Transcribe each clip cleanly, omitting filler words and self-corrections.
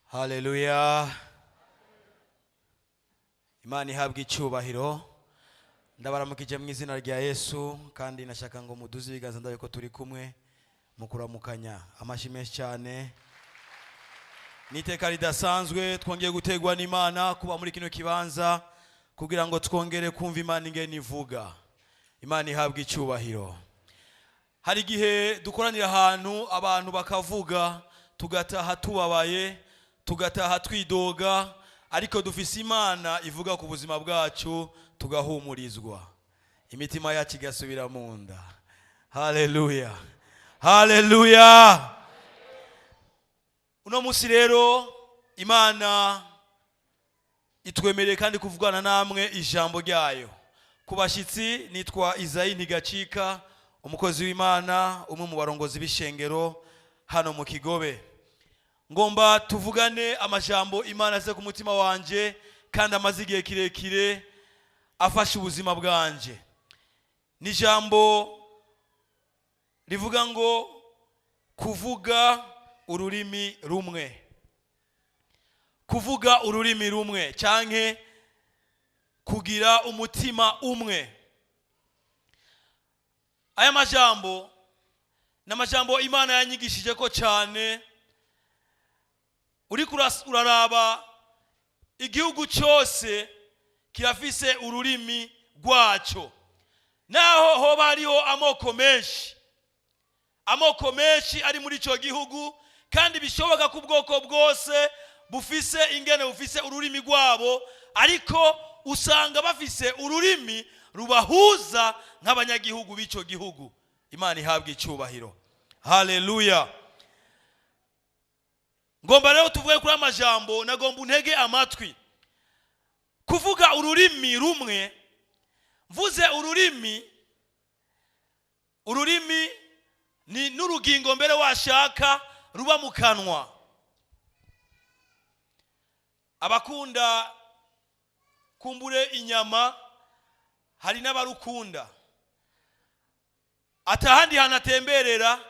Haleluya. Imana ihabwe icyubahiro. Ndabaramukije mu izina rya Yesu kandi nashaka ngo muduze ibiganza ndabe ko turi kumwe mu kuramukanya. Amashi menshi cyane. Niteka ridasanzwe twongeye gutegwa n'Imana kuba muri kino kibanza kugira ngo twongere kumva Imana ingene ivuga. Imana ihabwe icyubahiro. Hari gihe dukoranira ahantu abantu bakavuga tugataha tubabaye, tugataha twidoga, ariko dufise Imana ivuga ku buzima bwacu tugahumurizwa, imitima yacu igasubira mu nda. Haleluya, haleluya. Uno musi rero Imana itwemereye kandi kuvugana namwe ijambo ryayo. Kubashitsi nitwa Izayi Ntigacika, umukozi w'Imana, umwe mu barongozi b'ishengero hano mu Kigobe. Ngomba tuvugane amajambo Imana aze ku mutima wanje kandi amaze igihe kirekire afashe ubuzima bwanje. Ni jambo rivuga ngo kuvuga ururimi rumwe. Kuvuga ururimi rumwe canke kugira umutima umwe. Aya majambo n'amajambo Imana yanyigishije ko cyane. Uriko uraraba igihugu cyose kirafise ururimi rwaco, naho hoba hariho amoko menshi ari muri ico gihugu, kandi bishoboka ku bwoko bwose bufise ingene bufise ururimi rwabo, ariko usanga bafise ururimi rubahuza nk'abanyagihugu b'ico gihugu. Imana ihabwe icyubahiro. Haleluya. Ngomba rero tuvuge kuri amajambo, nagomba untege amatwi. Kuvuga ururimi rumwe, mvuze ururimi ni n'urugingo mbere washaka ruba mu kanwa. Abakunda kumbure inyama hari n'abarukunda, atahandi hanatemberera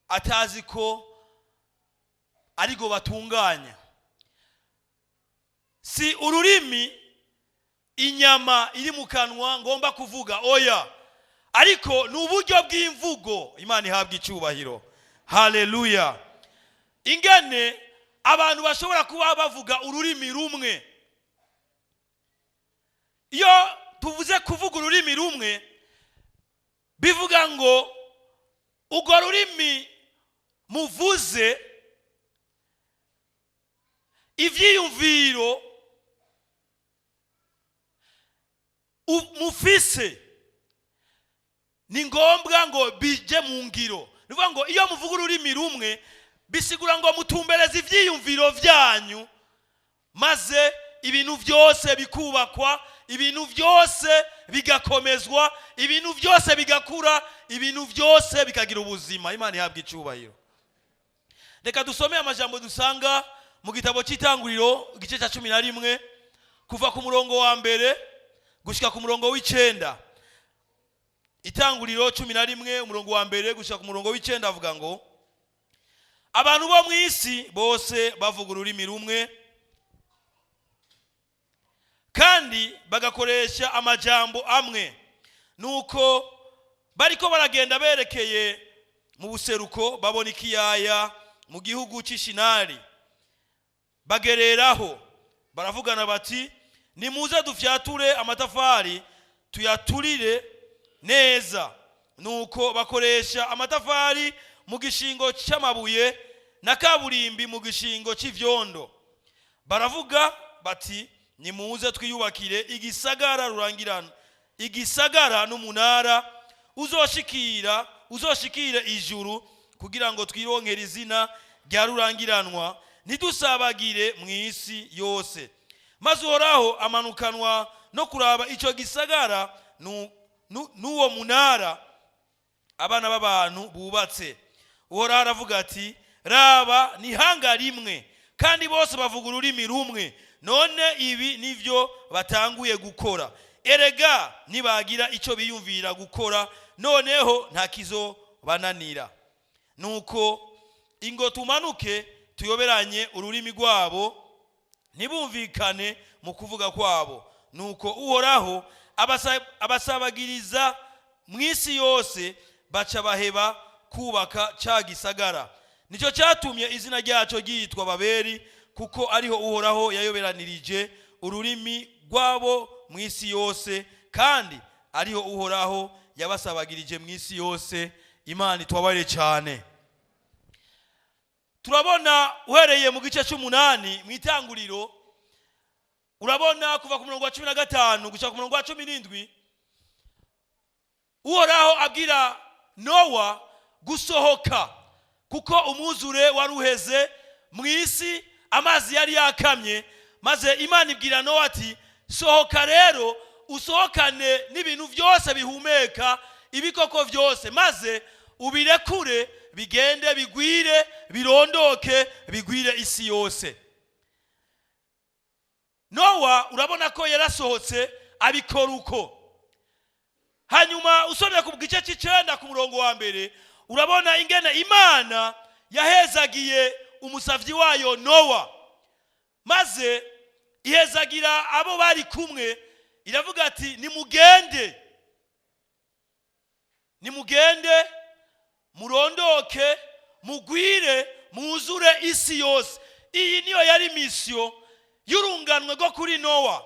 atazi ko ariko batunganya. Si ururimi inyama iri mu kanwa ngomba kuvuga, oya, ariko n'uburyo bw'imvugo. Imana ihabwe icyubahiro. Haleluya. Ingene abantu bashobora kuba bavuga ururimi rumwe. Iyo tuvuze kuvuga ururimi rumwe, bivuga ngo urwo rurimi muvuze, ivyiyumviro mufise ni ngombwa ngo bije mu ngiro. Nivuga ngo iyo muvuga ururimi rumwe bisigura ngo mutumbereza ivyiyumviro vyanyu, maze ibintu byose bikubakwa, ibintu byose bigakomezwa, ibintu byose bigakura, ibintu byose bikagira ubuzima. Imana ihabwe icyubahiro. Reka dusome amajambo dusanga mu gitabo cy'Itanguriro igice cya 11 kuva ku murongo wa mbere gushika ku murongo w'9. Itanguriro 11 umurongo wa mbere gushika ku murongo w'9 avuga ngo abantu bo mu isi bose bavuga ururimi rumwe kandi bagakoresha amajambo amwe. Nuko bariko baragenda berekeye mu buseruko babona ikiyaya mu gihugu cy'Ishinari, bagereraho baravugana bati nimuze dufyature amatafari tuyaturire neza. Nuko bakoresha amatafari mu gishingo cy'amabuye na kaburimbi mu gishingo cy'ivyondo. Baravuga bati nimuze twiyubakire igisagara n'umunara uzoshikire ijuru, kugira ngo twironkere izina rya rurangiranwa, ntidusabagire mu isi yose. maze Uhoraho amanukanwa no kuraba ico gisagara n'uwo munara abana b'abantu bubatse. Uhoraho aravuga ati, raba ni hanga rimwe kandi bose bavuga ururimi rumwe, none ibi nivyo batanguye gukora. Erega nibagira ico biyumvira gukora, noneho nta kizobananira. Nuko ingo tumanuke tuyoberanye ururimi rwabo, ntibumvikane mu kuvuga kwabo. Nuko Uhoraho abasabagiriza mw'isi yose, baca baheba kubaka ca gisagara. Nico cyatumye izina ryaco ryitwa Babeli, kuko ariho Uhoraho yayoberanirije ururimi rwabo mw'isi yose, kandi ariho Uhoraho yabasabagirije mw'isi yose. Imana itwabare cyane. Turabona uhereye mu gice cy'umunani mw'itanguriro, urabona kuva ku murongo wa 15 gushika ku murongo wa 17, Uhoraho abwira Nowa gusohoka, kuko umwuzure waruheze mw'isi, amazi yari yakamye. Maze Imana ibwira Nowa ati, sohoka rero usohokane n'ibintu byose bihumeka, ibikoko byose, maze ubirekure bigende bigwire, birondoke, bigwire isi yose. Nowa urabona ko yarasohotse abikora uko. Hanyuma usomye ku gice cy'icenda ku murongo wa mbere, urabona ingene Imana yahezagiye umusavyi wayo Nowa, maze ihezagira abo bari kumwe. Iravuga ati, nimugende murondoke, mugwire, muzure isi yose. Iyi niyo yari misiyo y'urunganwe rwo kuri Nowa,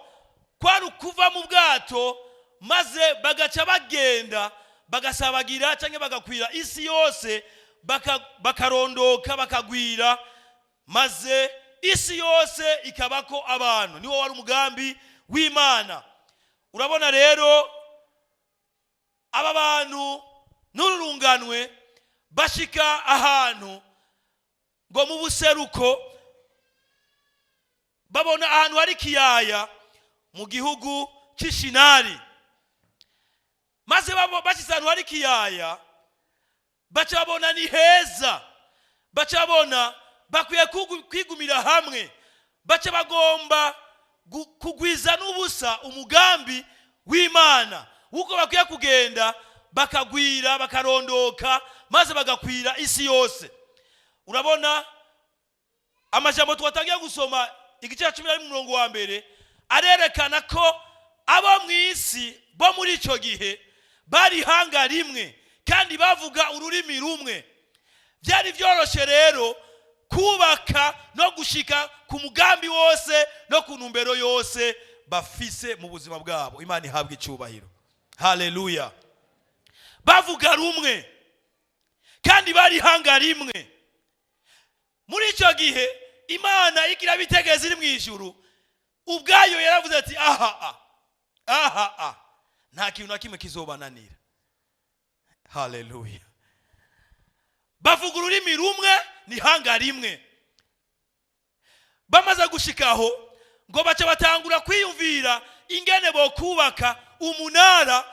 kwari kuva mu bwato maze bagaca bagenda bagasabagira cyangwa bagakwira isi yose, bakarondoka bakagwira, maze isi yose ikabako abantu. Niwo wari umugambi w'Imana. Urabona rero aba bantu n'urunganwe bashika ahantu ngo mu buseruko, babona ahantu hari kiyaya mu gihugu c'Ishinari. Maze bashitse ahantu hari kiyaya, baca babona ni heza, baca babona bakwiye kwigumira hamwe, baca bagomba kugwiza n'ubusa umugambi w'Imana, uko bakwiye kugenda bakagwira, bakarondoka, maze bagakwira isi yose. Urabona amajambo twatangiye gusoma igice cya 10 murongo wa mbere, arerekana ko abo mw'isi bo muri ico gihe bari hanga rimwe kandi bavuga ururimi rumwe. Byari byoroshe rero kubaka no gushika ku mugambi wose no ku ntumbero yose bafise mu buzima bwabo. Imana ihabwe icyubahiro. Haleluya. Bavuga rumwe kandi bari hanga rimwe. Muri ico gihe Imana igira bitegeza iri mu ijuru, ubwayo yaravuze ati, aha nta kintu na kimwe kizobananira. Haleluya. Bavuga ururimi rumwe, ni hanga rimwe. Bamaze gushikaho ngo baca batangura kwiyumvira ingene bo kubaka umunara.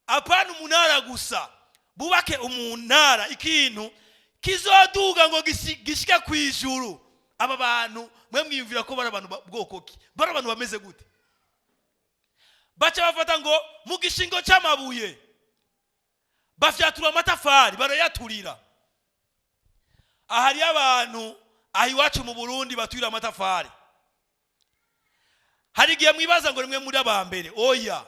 Apana umunara gusa, bubake umunara, ikintu kizoduga ngo gishika kwijuru. Aba bantu mwe mwiyumvira ko bari abantu bwoko ki? Bari abantu bameze gute? Baca bafata ngo mu gishingo cy'amabuye bafyatura amatafari, barayaturira. Ahari abantu ahiwacu mu Burundi baturira amatafari. Hari giye mwibaza ngo rimwe muri abambere. Oya,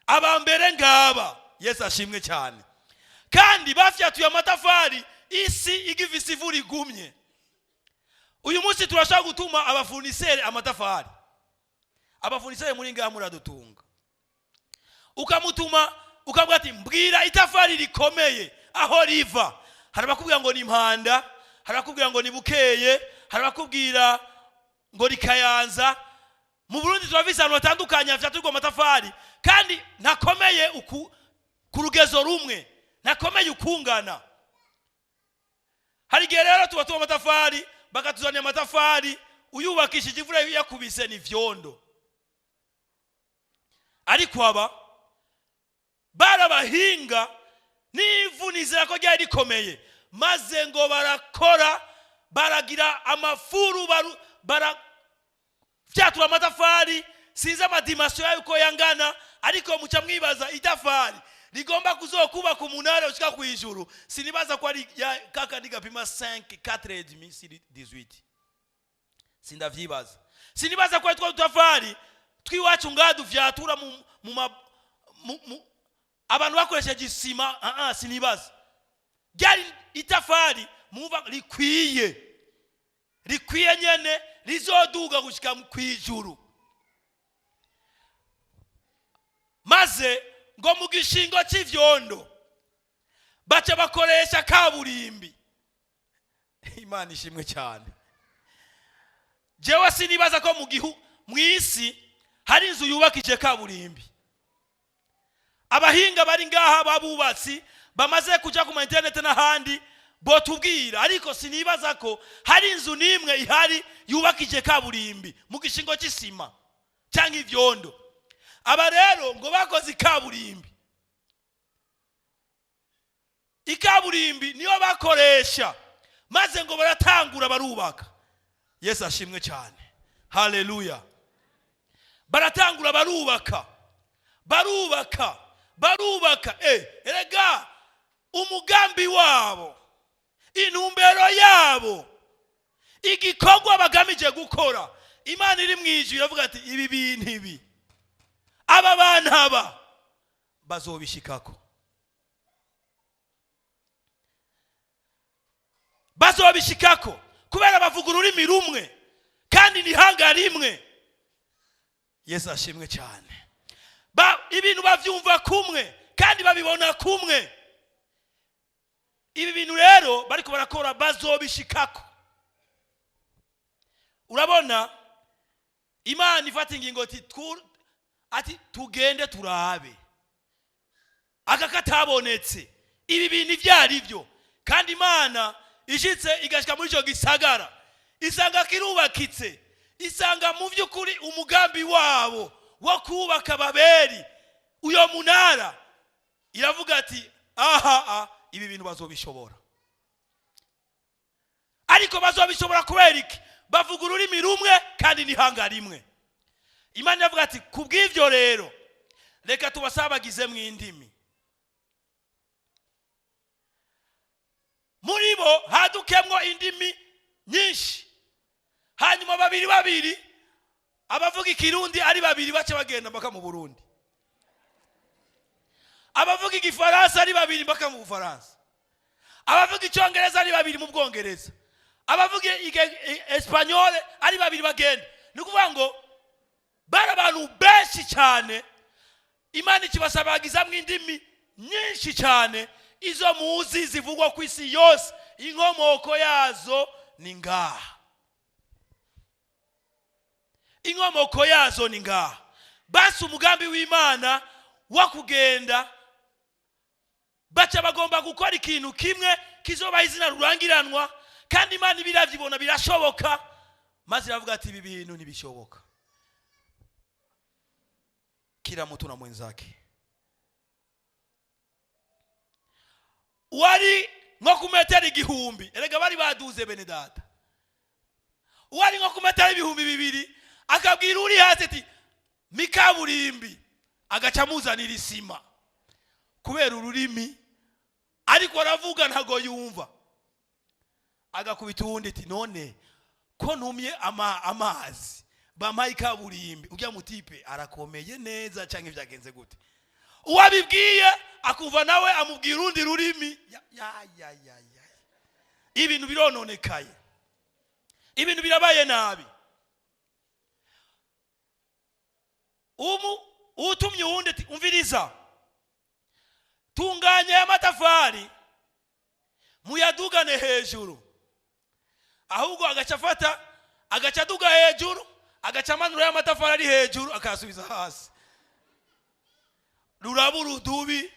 abambere ngaba Yesu ashimwe cyane. Kandi bafyatuye amatafari, isi igifise ivura igumye. Uyu munsi turashaka gutuma abafunisere amatafari. Abafunisere muri ngaha muradutunga. Ukamutuma ukavuga ati, mbwira itafari rikomeye aho riva. Harabakubwira ngo ni Impanda, harabakubwira ngo ni Bukeye, harabakubwira ngo rikayanza. Mu Burundi turafise abantu batandukanye bafyaturwa amatafari, kandi ntakomeye ku rugezo rumwe, ntakomeye ukungana. Hari gihe rero tuba amatafari, bakatuzania amatafari, uyubakishije imvura yakubise ni vyondo. Ariko aba barabahinga n'ivunizira ko ryari rikomeye, maze ngo barakora, baragira amafuru, vyatura amatafari, sinzi amadimension yayo uko yangana, ariko muca mwibaza itafari rigomba kuzokubaka umunara ushika kwijuru, sinibaza ko ari kakandi gapima 5 4,5 si 18, sindavyibaza. Sinibaza ko twa utafari twiwacu ngadu vyatura abantu bakoresheje isima, sinibaza. Ryari itafari muva rikwiye nyene rizoduga gushika kwijuru. Maze ngo mu gishingo c'ivyondo baca bakoresha kaburimbi. Imana ishimwe cyane. Jewe sinibaza ko mwisi hari inzu yubakije kaburimbi. Abahinga bari ngaha babubatsi bamaze kuja ku internet n'ahandi botubwira, ariko sinibaza ko hari inzu nimwe ihari yubakije kaburimbi mu gishingo c'isima cyangwa ivyondo. Aba rero ngo bakoze ikaburimbi. Ikaburimbi niyo bakoresha, maze ngo baratangura barubaka. Yesu ashimwe cyane. Haleluya. Baratangura barubaka. Erega umugambi wabo, intumbero yabo, igikorwa bagamije gukora, Imana iri mwijuru iravuga ati ibi bintu ibi aba bana aba bazobishikako. Kubera bavuga ururimi rumwe kandi nihanga rimwe. Yesu ashimwe cyane. Ibintu bavyumva kumwe kandi babibona kumwe. Ibi bintu rero bariko barakora bazobishikako. Urabona Imana ifata ingingo ati tugende turabe akakatabonetse ibi bintu ivyari byo, kandi Imana ishitse igashika muri cyo gisagara isanga kirubakitse, isanga mu vyukuri umugambi wabo wo kubaka Babeli uyo munara, iravuga ati ibi bintu bazobishobora. Ariko bazobishobora kubera iki? Bavuga ururimi rumwe kandi nihanga rimwe. Imana yavuga ati kubw'ivyo rero reka tubasabagize mu indimi. Muri bo hadukemwo indimi nyinshi, hanyuma babiri abavuga ikirundi ari babiri bace bagenda baka mu Burundi, abavuga igifaransa ari babiri baka mu Bufaransa, abavuga icyongereza ari babiri mu Bwongereza, abavuga Espanyol ari babiri bagenda. Nukuvuga ngo bara abantu benshi cyane, Imana ikibasabagiza mu indimi nyinshi cyane, izo muzi zivugwa ku isi yose, inkomoko yazo ni ngaha. Basi umugambi w'Imana wa kugenda baca bagomba gukora ikintu kimwe kizoba izina rurangiranwa, kandi Imana biravyibona birashoboka, maze iravuga ati ibi bintu ntibishoboka. Kila mtu na mwenzake. Wari nko kumetera igihumbi, erega bari baduze bene data. Wari nko kumetera ibihumbi 2, akabwira uri hasi ati mikaburimbi, agaca muzanira isima kubera ururimi, ariko aravuga ntago yumva. Agakubita uwundi ati none ko ntumye amazi bamaye ikaburimbi, ujya mutipe arakomeye neza cyangwa ibyagenze gute? Uwabibwiye akuva nawe amubwira urundi rurimi. Ibintu birononekaye, ibintu birabaye nabi. Utumye uwundi ati umviriza, tunganya amatafari muyadugane hejuru. Ahubwo agacafata agacaduga hejuru, agacamanura y'amatafari ari hejuru akasubiza hasi. Ruraburu dubi,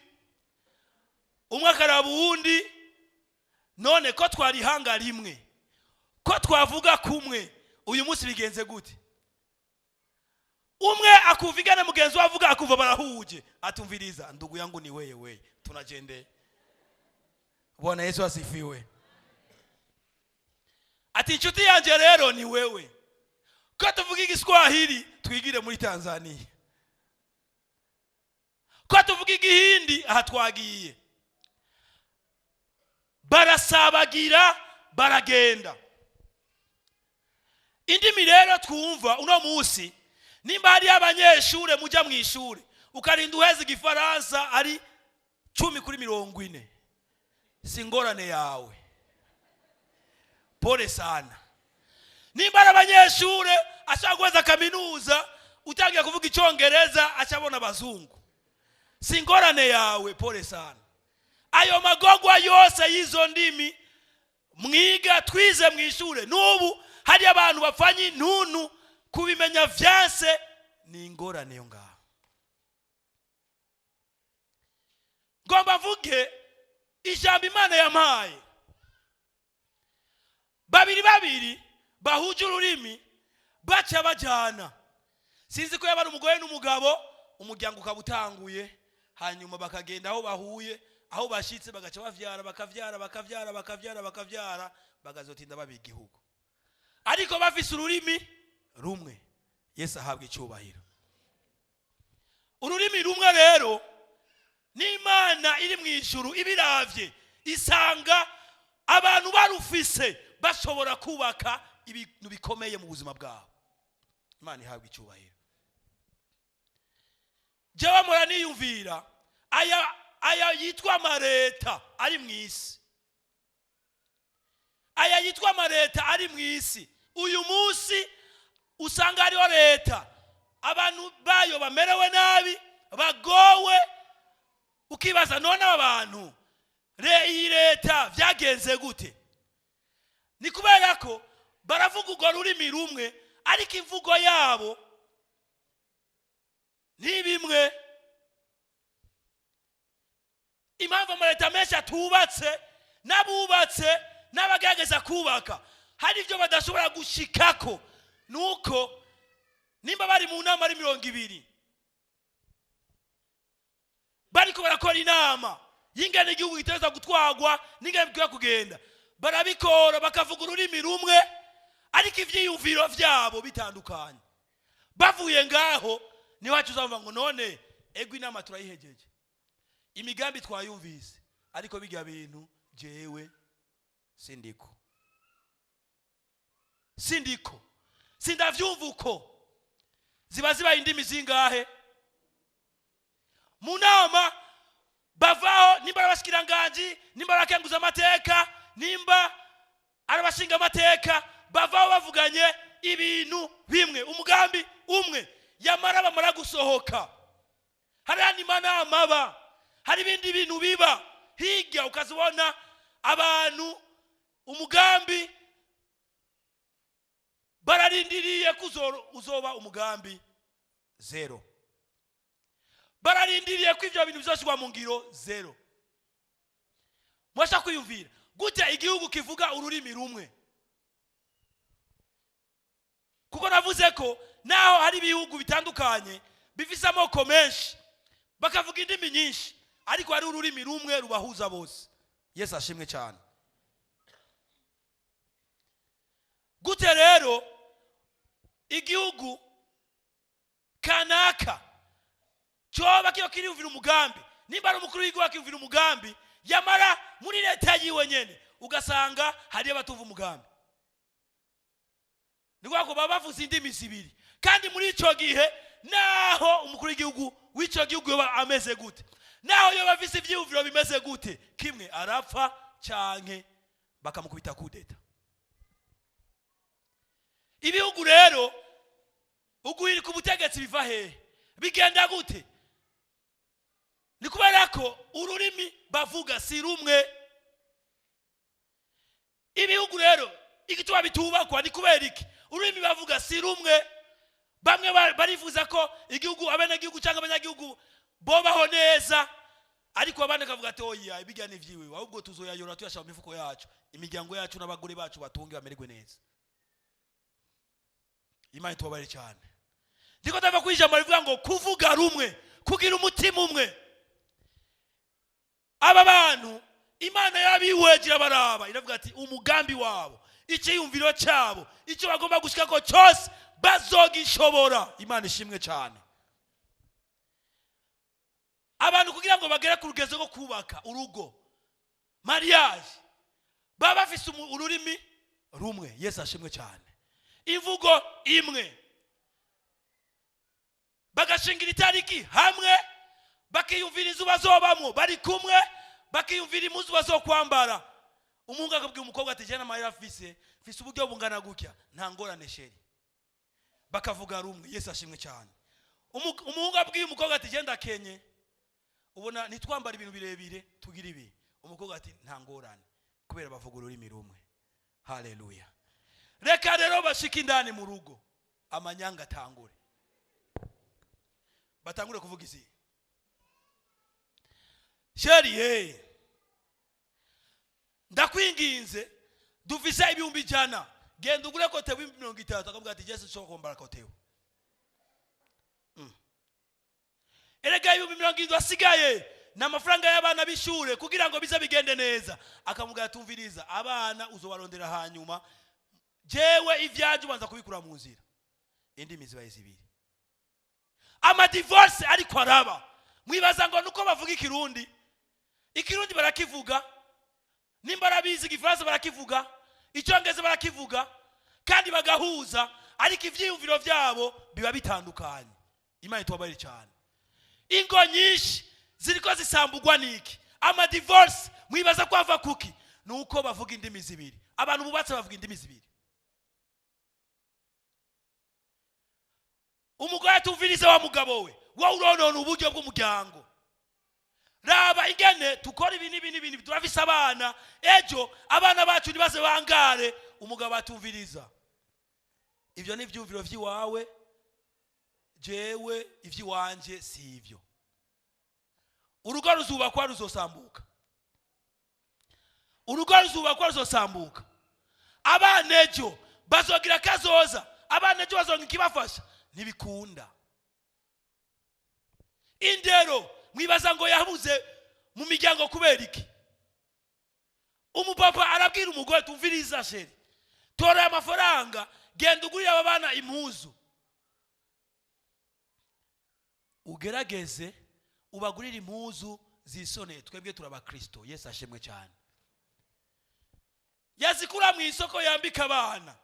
umwe akarabu undi. None ko twari hanga rimwe, ko twavuga kumwe, uyu munsi bigenze gute? Umwe akuvuga na mugenzi wavuga akuva barahuje, atumviriza ndugu yangu ni wewe tunajende. Bwana Yesu asifiwe. Ati inshuti yanje rero ni wewe. Ko tuvuga igiswahili twigire muri Tanzania. Ko tuvuga igihindi aha twagiye. Barasabagira baragenda. Indimi rero twumva uno munsi nimba hari abanyeshure muja mu ishure ukarinda uheze igifaransa ari 10/40, singorane yawe, pole sana. Nimba ari abanyeshure ashaka guheza kaminuza utangiye kuvuga icyongereza acabona abazungu, singorane yawe, pole sana. Ayo magogwa yose y'izo ndimi mwiga twize mu ishure n'ubu hari abantu bapfanye ntuntu kubimenya vyanse, ni ingorane yo ngaho. Ngomba mvuge ijambo Imana yampaye. Babiri bahuje ururimi baca bajana. Sinzi ko yabara umugore n'umugabo, umuryango ukabutanguye, hanyuma bakagenda aho bahuye, aho bashitse bagaca bakavyara bagazotinda babiga igihugu. Ariko bafise ururimi rumwe. Yesu ahabwa icyubahiro. Ururimi rumwe rero n'Imana iri mu ijuru ibiravye isanga abantu barufise bashobora kubaka ibintu bikomeye mu buzima bwabo. Imana ihabwa icyubahiro. Jewe mora niyumvira aya yitwa amareta ari mu isi. Aya yitwa amareta ari mu isi. Uyu munsi usanga hariho leta abantu bayo bamerewe nabi, bagowe, ukibaza none abantu iyi leta vyagenze gute? Ni kubera ko baravuga urwo rurimi rumwe ariko imvugo yabo ni bimwe. Impamvu amaleta menshi atubatse n'abubatse n'abagerageza kubaka hari ibyo badashobora gushikako, nuko nimba bari mu nama ari 200 bariko barakora inama y'ingene igihugu giteza gutwagwa n'ingene bikwiye kugenda, barabikora bakavuga ururimi rumwe ariko ivyiyumviro vyabo bitandukanye. Bavuye ngaho ni wacu uzamva ngo none ego inama turayihejeje, imigambi twayumvise, ariko bijya bintu jewe sindiko sindavyumva uko. Ziba indimi zingahe mu nama? Bavaho nimba arabashikiranganje, nimba arakenguza amateka, nimba arabashinga amateka, bavaho bavuganye ibintu bimwe, umugambi umwe. Yamara bamara gusohoka hari andi manama aba, hari ibindi bintu biba hirya, ukazibona abantu umugambi bararindiriye uzoba umugambi zero, bararindiriye ko ivyo bintu bizoshirwa mu ngiro zero. Mwasha kwiyumvira gute igihugu kivuga ururimi rumwe? Kuko navuze ko naho hari ibihugu bitandukanye bifise amoko menshi bakavuga indimi nyinshi, ariko hari ururimi rumwe rubahuza bose. Yesu ashimwe cyane. Gute rero igihugu kanaka cyoba kiyo kiriyumvira umugambi, nimba ari umukuru w'igihugu akiyumvira umugambi, yamara muri leta yiwe nyene ugasanga hari abatuva umugambi, niko ko babavuza indimi zibiri. Kandi muri ico gihe naho umukuru w'igihugu w'ico gihugu yoba ameze gute, naho yoba afise ivyiyumviro bimeze gute, kimwe arapfa canke bakamukubita kudeta. Ibihugu rero uguhiri ku butegetsi biva hehe, bigenda gute? Ni kubera ko ururimi bavuga si rumwe. Ibihugu rero igituma bitubakwa ni kubera iki? Ururimi bavuga si rumwe. Bamwe barifuza ko igihugu abenegihugu cyangwa abanyagihugu bobaho neza, ariko abandi kavuga ati oya ibijya n'ivyiwe, ahubwo tuzoyayora tuyashaka mu mifuko yacu, imiryango yacu n'abagore bacu batunge bamererwe neza. Imana itubabare cyane. Ndiko ndava kwijambo rivuga ngo kuvuga rumwe, kugira umutima umwe. Aba bantu Imana yabiwegera baraba iravuga ati umugambi wabo, icyiyumviro cyabo, icyo bagomba gushikako cyose bazogishobora. Imana ishimwe cyane. Abantu kugira ngo bagere ku rugezo rwo kubaka urugo, mariage, baba bafise ururimi rumwe. Yesu ashimwe cyane. Imvugo imwe, bagashingira itariki hamwe, bakiyumvira izuba zobamwo bari kumwe, bakiyumvira impuzu bazokwambara. Umuhungu akabwira umukobwa ati jana mahera afise uburyo bungana gutya, nta ngorane sheri. Bakavuga rumwe. Yesu ashimwe cyane. Umuhungu abwiye umukobwa ati genda kenye, ubona nitwambara ibintu birebire tugira ibi. Umukobwa ati nta ngorane, kubera bavuga ururimi rumwe. Haleluya. Reka rero bashika indani mu rugo, amanyanga atangure. Batangure kuvuga izi. Sheri ndakwinginze dufise ibihumbi 100, genda ugure kote 30. Akavuga ati Yesu cyo kombara kotewe. Erega ibihumbi 70 asigaye n'amafaranga y'abana bishure kugira ngo biza bigende neza. Akavuga atumviriza abana uzobarondera hanyuma, jewe ivyaje ubanza kubikura mu nzira. Indi mizibaye zibiri. Ama divorce ariko araba, mwibaza ngo nuko bavuga ikirundi barakivuga, nimba rabizi igifaransa barakivuga, icyongereza barakivuga, kandi bagahuza, ariko ivyiyumviro vyabo biba bitandukanye. Imana itubabare cyane. Ingo nyinshi ziriko zisambugwa niki? Ama divorce mwibaza kwava kuki? Nuko bavuga indimi zibiri. Abantu bubatse bavuga indimi zibiri. Umugore atumviriza wa mugabo we, wa uronona uburyo bw'umuryango. Raba ingene tukora ibintu turafise abana, ejo abana bacu nibaze bangare, umugabo atumviriza. Ivyo ni ivyumviro vyiwawe, jewe ivyiwanje si ivyo. Urugo ruzubakwa ruzosambuka. Urugo ruzubakwa ruzosambuka. Abana ejo bazogira kazoza, abana ejo bazonga ikibafasha, ntibikunda. Indero mwibaza ngo yabuze mu miryango kubera iki? Umupapa arabwira umugore tumviriza sheri, tora amafaranga genda ugurira aba bana impuzu, ugerageze ubagurira impuzu zisone. Twebwe turaba Kristo. Yesu ashimwe cyane. Yazikura mu isoko yambika abana,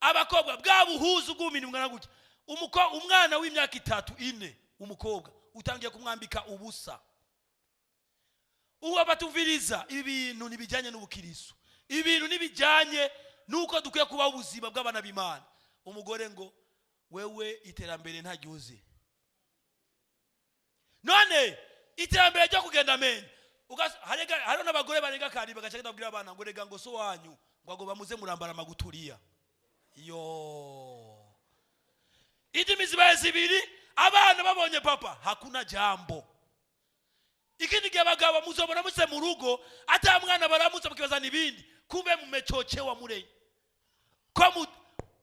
abakobwa bwa buhuzu bw'umini mwana gutya. Umwana w'imyaka 3 4 umukobwa utangiye kumwambika ubusa. Uwa batumviriza ibintu nibijanye n'ubukiriso, ibintu nibijanye nuko dukwiye kuba ubuzima bw'abana b'Imana. Umugore ngo wewe iterambere ntagiuze, none iterambere ryo kugenda menye hari n'abagore barenga kandi bagacagenda kubwira abana ngo rega ngo so wanyu ngo ago bamuze murambara maguturiya. Indimi zibaye zibiri, abana babonye papa hakuna jambo. Ikindi gihe abagabo muzobona muse mu rugo ata mwana baramutse bakibaza nibindi, kumbe mumechochewa mureye ko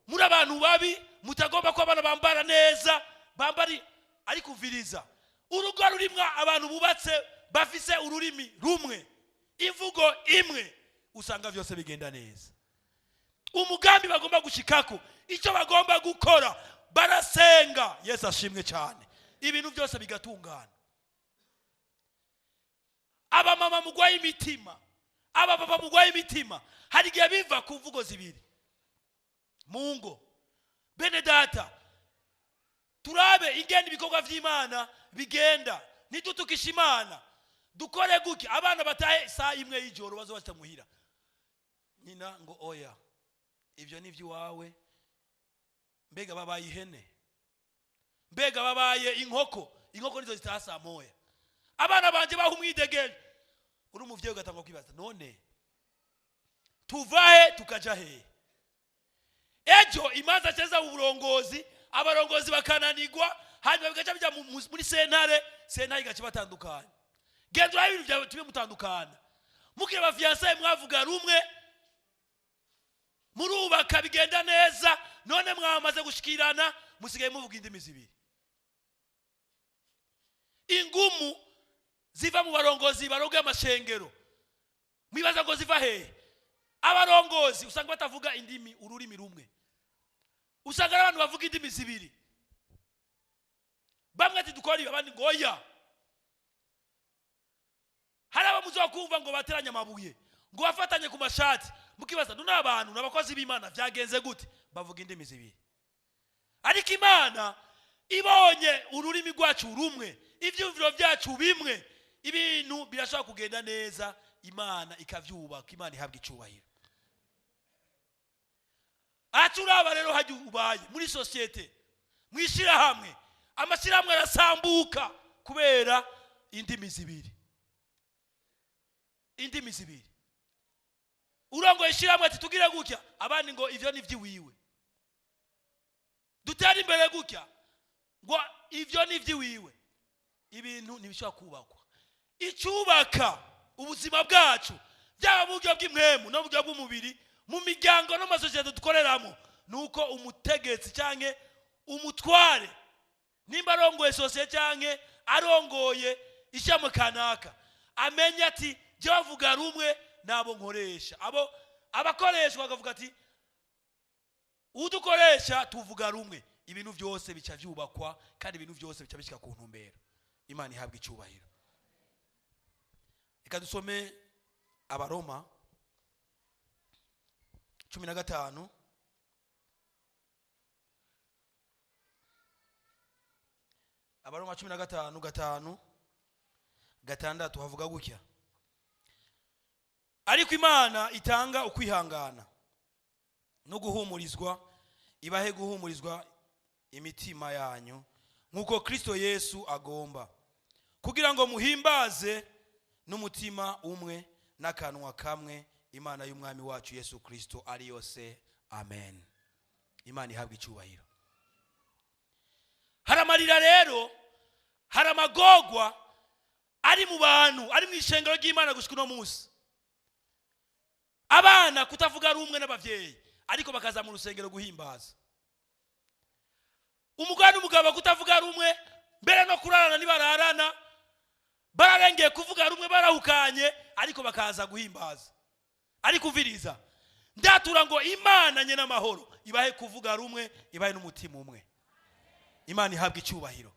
muri abantu babi, mutagomba ko abana bambara neza, bambari ari kuviriza. Urugo rurimwa abantu bubatse bafise ururimi rumwe, imvugo imwe, usanga vyose bigenda neza. Umugambi bagomba gushikako, icyo bagomba gukora, barasenga. Yesu ashimwe cyane. Ibintu byose bigatungana. Aba mama mugwaye imitima, aba papa mugwaye imitima, hari gihe biva ku mvugo zibiri. Mungo bene data, turabe ingene ibikorwa vy'Imana bigenda, nitutukisha Imana. Dukore guki abana batahe saa 1 y'ijoro bazo batamuhira. Nyina ngo oya, ivyo ni vy'iwawe. Mbega babaye ihene, mbega babaye inkoko nizo zitasa moya. Abana banje bahu mwidegele. Uri umuvyeyi ugatanga kwibaza none tuvahe tukaja he? Ejo imanza cyeza uburongozi, abarongozi bakananigwa, hanyuma bigaca bijya muri sentare igaca batandukana. Gendura ibintu byawe tube mutandukana. Mukire ba fiancé mwavuga rumwe, murubaka bigenda neza, none mwamaze gushikirana musigaye muvuga indimi zibiri. Ingumu ziva mu barongozi barongoye amashengero, mwibaza ngo ziva hehe? Abarongozi usanga batavuga indimi ururimi rumwe, usanga abantu bavuga indimi zibiri. Bamwe ati dukora ibi, abandi ngoya. Hari abamuzokumva ngo bateranya amabuye, ngo bafatanye ku mashati, mukibaza none abantu n'abakozi b'Imana byagenze gute? Bavuga indimi zibiri. Ariko Imana ibonye ururimi rwacu rumwe, ivyumviro byacu bimwe, ibintu birashaka kugenda neza, Imana ikavyubaka, Imana ihabwa icubahiro. Aturaba rero haje ubaye muri societe, mwishira hamwe, amashirahamwe arasambuka kubera indimi zibiri. Indimi zibiri. Urongo ishiramwe ati tugire gutya, abandi ngo ivyo ni vyiwiwe. Dutera imbere gutya, ngo ivyo ni vyiwiwe. Ibintu nibishobora kubakwa. Icubaka ubuzima bwacu, byaba mu buryo bw'impwemu no mu buryo bw'umubiri, mu miryango no masosiyete dukoreramo, nuko umutegetsi canke umutware nimba arongoye sosiyete canke arongoye ishyamwe kanaka, amenya ati je bavuga rumwe nabo nkoresha. Abo abakoresha bakavuga ati udukoresha tuvuga rumwe. Ibintu byose bica vyubakwa kandi ibintu byose bica bishika ku ntumbero. Imana ihabwa icubahiro. Reka dusome Abaroma 15. Abaroma 15:5 gatandatu havuga gutya: ariko Imana itanga ukwihangana no guhumurizwa, ibahe guhumurizwa imitima yanyu nkuko Kristo Yesu agomba, kugira ngo muhimbaze n'umutima umwe n'akanwa kamwe Imana y'umwami wacu Yesu Kristo ari yose. Amen. Imana ihabwa icubahiro. Haramarira rero, haramagogwa ari mu bantu, ari mu ishengero ry'Imana gushika no munsi. Abana kutavuga rumwe n'abavyeyi, ariko bakaza mu rusengero guhimbaza. Umugabo n'umugabo kutavuga rumwe, mbere no kurarana nibararana, bararengeye kuvuga rumwe, barahukanye, ariko bakaza guhimbaza. Ariko uviriza, ndatura ngo Imana nye n'amahoro ibahe kuvuga rumwe, ibahe n'umutima umwe. Imana ihabwa icubahiro.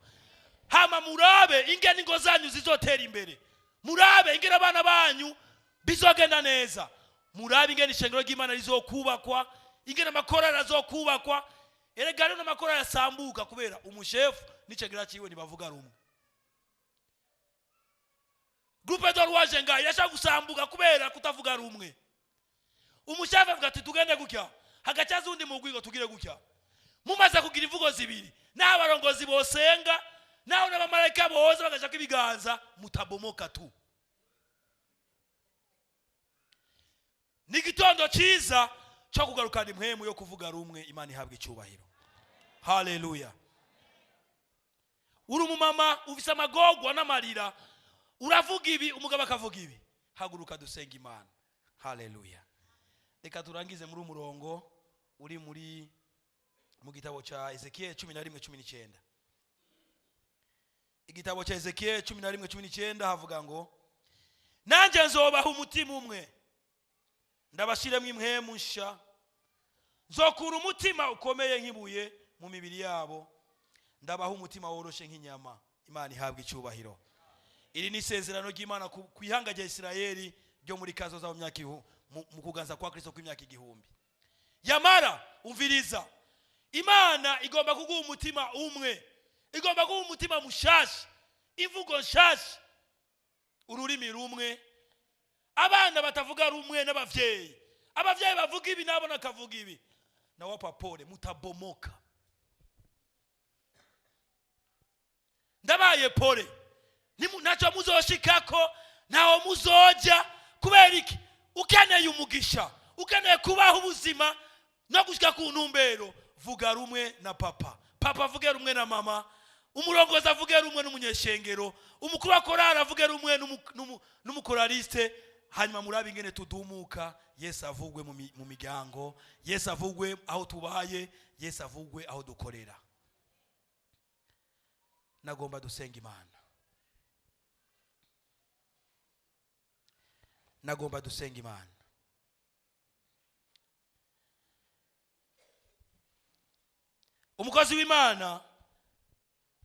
Hama murabe ingene ingo zanyu zizotera imbere, murabe ingene abana banyu bizogenda neza, murabe ingene ishengero ry'Imana rizokubakwa, ingene amakorali azokubakwa. Erega rero n'amakorali yasambuka kubera umushefu n'icegera ciwe nibavuga rumwe. Groupe de Rwanje ngaye yashaka gusambuka kubera kutavuga rumwe. Umushefu avuga ati tugende gutya, hagacaza undi mugwigo tugire gutya. Mumaze kugira imvugo zibiri, n'abarongozi bosenga, naho n'abamarayika boza bagashaka ibiganza, mutabomoka tu. Ni gitondo ciza cyo kugarukana impwemu yo kuvuga rumwe. Imana ihabwa icubahiro. Haleluya. Uri umumama ufise amagogwa n'amarira, uravuga ibi umugabo akavuga ibi, haguruka dusenga Imana. Haleluya. Reka turangize muri umurongo uri mu gitabo cha Ezekiel 11:19. Igitabo cha Ezekiel 11:19 havuga ngo, nanje nzobaha umutima umwe, ndabashiremo impwemu nsha, nzokura umutima ukomeye nk'ibuye mu mibiri yabo, ndabaha umutima woroshe nk'inyama. Imana ihabwa icubahiro. Iri ni isezerano ry'Imana ku ihanga rya Isirayeli ryo muri kazo za myaka mu kuganza kwa Kristo kw'imyaka 1000. Yamara umviriza, Imana igomba kuguha umutima umwe, igomba kuguha umutima mushasha, imvugo nshasha, ururimi rumwe. Abana batavuga rumwe n'abavyeyi, abavyeyi bavuga ibi nabo nakavuga ibi, na wapa pole, mutabomoka. Ndabaye pole, nacho muzoshikako naho muzoja. Kubera iki? Ukeneye umugisha, ukeneye kubaho ubuzima no gushika ku ntumbero, vuga rumwe na papa, papa avuge rumwe na mama, umurongozi avuge rumwe n'umunyeshengero, umukuru wa korali avuge rumwe n'umukoraliste, hanyuma murabe ingene tudumuka. Yesu avugwe mu miryango, Yesu avugwe aho tubaye, Yesu avugwe aho dukorera. Nagomba dusenga Imana. Nagomba dusenga Imana. Umukozi w'Imana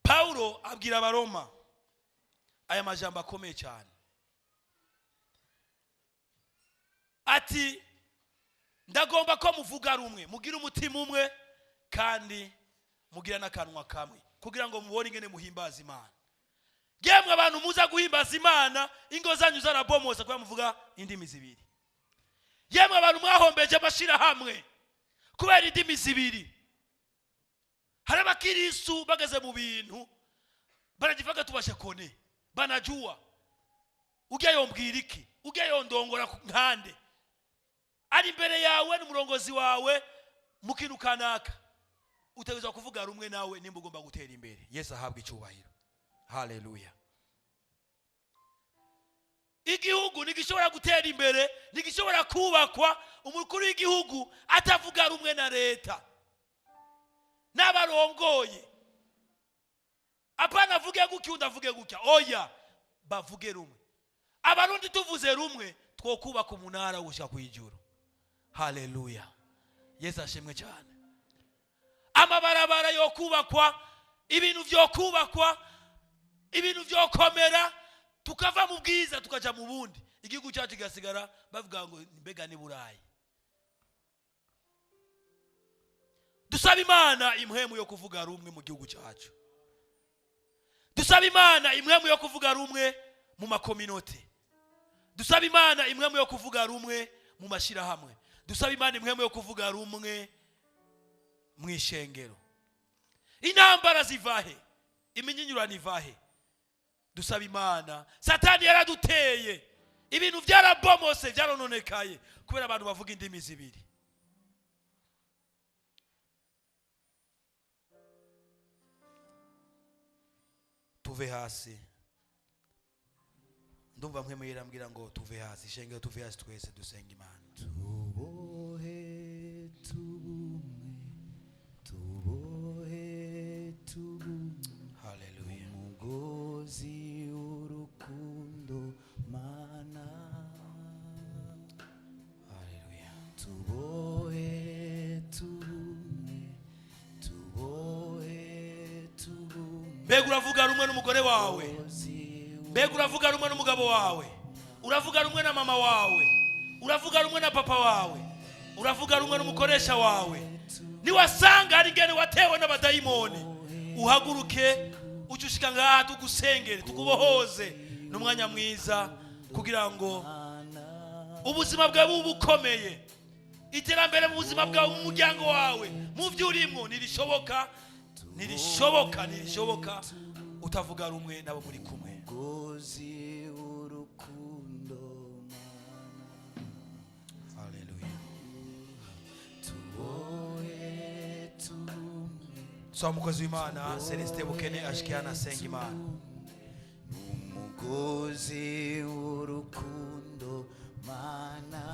Paulo abwira abaroma aya majambo akomeye cyane, ati ndagomba ko muvuga rumwe, mugira umutima umwe kandi mugira n'akanwa kamwe, kugira ngo mubone ingene muhimbaza Imana. Yemwe abantu muza guhimbaza Imana, ingo zanyu zarabomosa kuba muvuga indimi zibiri. Yemwe abantu mwahombeje amashira hamwe kubera indimi zibiri. Hari abakirisu bageze mu bintu baragivaga tubashe kone, banajua ujya yombwira iki, ujya yondongora nkande, ari imbere yawe n'umurongozi wawe mukintu kanaka, utageza kuvuga rumwe nawe nimba ugomba gutera imbere. Yesu ahabwa icyubahiro. Haleluya. Igihugu nigishobora gutera imbere, nigishobora kubakwa umukuru w'igihugu atavuga rumwe na leta n'abarongoye. Apana vuge guki undavuge gutya, oya bavuge rumwe. Abarundi tuvuze rumwe twokubaka umunara ushaka kwijuru. Haleluya. Yesu ashimwe cyane. Amabarabara yo kubakwa, ibintu byo kubakwa, ibintu byo komera, tukava mu bwiza tukaja mu bundi, igihugu cyacu gasigara bavuga ngo mbega ni Burayi. Dusaba Imana imhemu yo kuvuga rumwe mu gihugu cyacu. Dusaba Imana imhemu yo kuvuga rumwe mu makominote. Dusaba Imana imhemu yo kuvuga rumwe mu mashira hamwe. Dusaba Imana imhemu yo kuvuga rumwe mu ishengero. Intambara zivahe, iminyinyurano ivahe. Dusaba Imana. Satani yaraduteye, ibintu byarabomose, byarononekaye kubera abantu bavuga indimi zibiri. Tuve hasi. Ndumva mwe mwirambwira ngo tuve hasi, ishengero tuve hasi twese dusenga Imana. Tubohe tubumwe, tubohe tubumwe. Haleluya. Umugozi urukundo Mana. Haleluya. Tubohe tubumwe, tubohe tubumwe. Mbega uravuga rumwe n'umugore wawe, mbega uravuga rumwe n'umugabo wawe, uravuga rumwe na mama wawe, uravuga rumwe na papa wawe, uravuga rumwe n'umukoresha wawe. Niwasanga ari ngene watewe n'abadayimoni, uhaguruke ucushika ngaha tugusengere, tukubohoze n'umwanya mwiza kugira ngo ubuzima bwawe bubukomeye, iterambere mu buzima bwawe, mu muryango wawe, mu byo urimo nirishoboka, nirishoboka, nirishoboka utavuga rumwe nabo muri kumwe. Umugozi urukundo Mana. Haleluya. Tubohe tubumwe. So umukozi w'Imana Celestin Bukene ashikiana senga Imana. Umugozi urukundo Mana.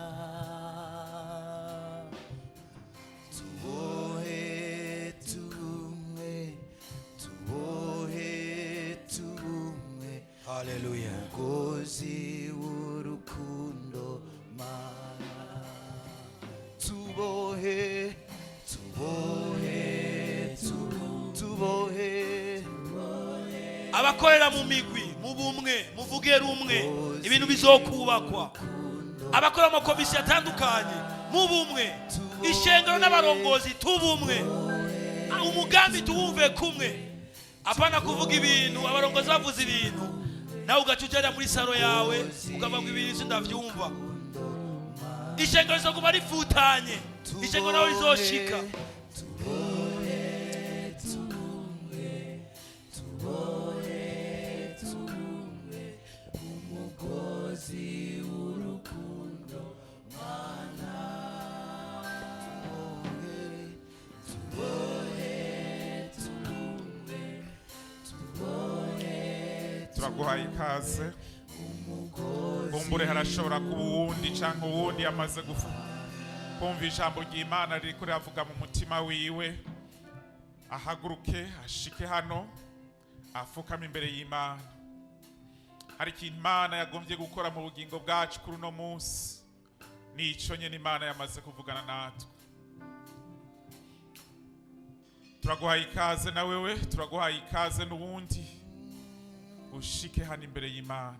Tubohe tubumwe, tubohe tubumwe. Haleluya. Umugozi urukundo Mana. Tubohe, tubohe, tubohe. Abakorera mu migwi, mu bumwe, muvuge rumwe, ibintu bizokubakwa. Abakora mu komisiyo atandukanye, mu bumwe, ishengero n'abarongozi tubumwe, umugambi tuwumve kumwe. Apana kuvuga ibintu abarongozi bavuze ibintu nawe ugacujera muri saro yawe ukavuga ibintu ndavyumva. Ishengero rizokuba rifutanye, ishengero nawe rizoshika. Umugozi urukundo Mana. turaguhaye ikaze kumbure harashobora kuba uwundi canke uwundi yamaze kumva ijambo ry'Imana ririko riravuga mu mutima wiwe, ahaguruke ashike hano afukame imbere y'Imana. Hari ikintu Imana yagombye gukora mu bugingo bwacu kuri uno munsi, nico nyene Imana yamaze kuvugana natwe. Turaguhaye ikaze na wewe, turaguhaye ikaze n'uwundi ushike hano imbere y'Imana.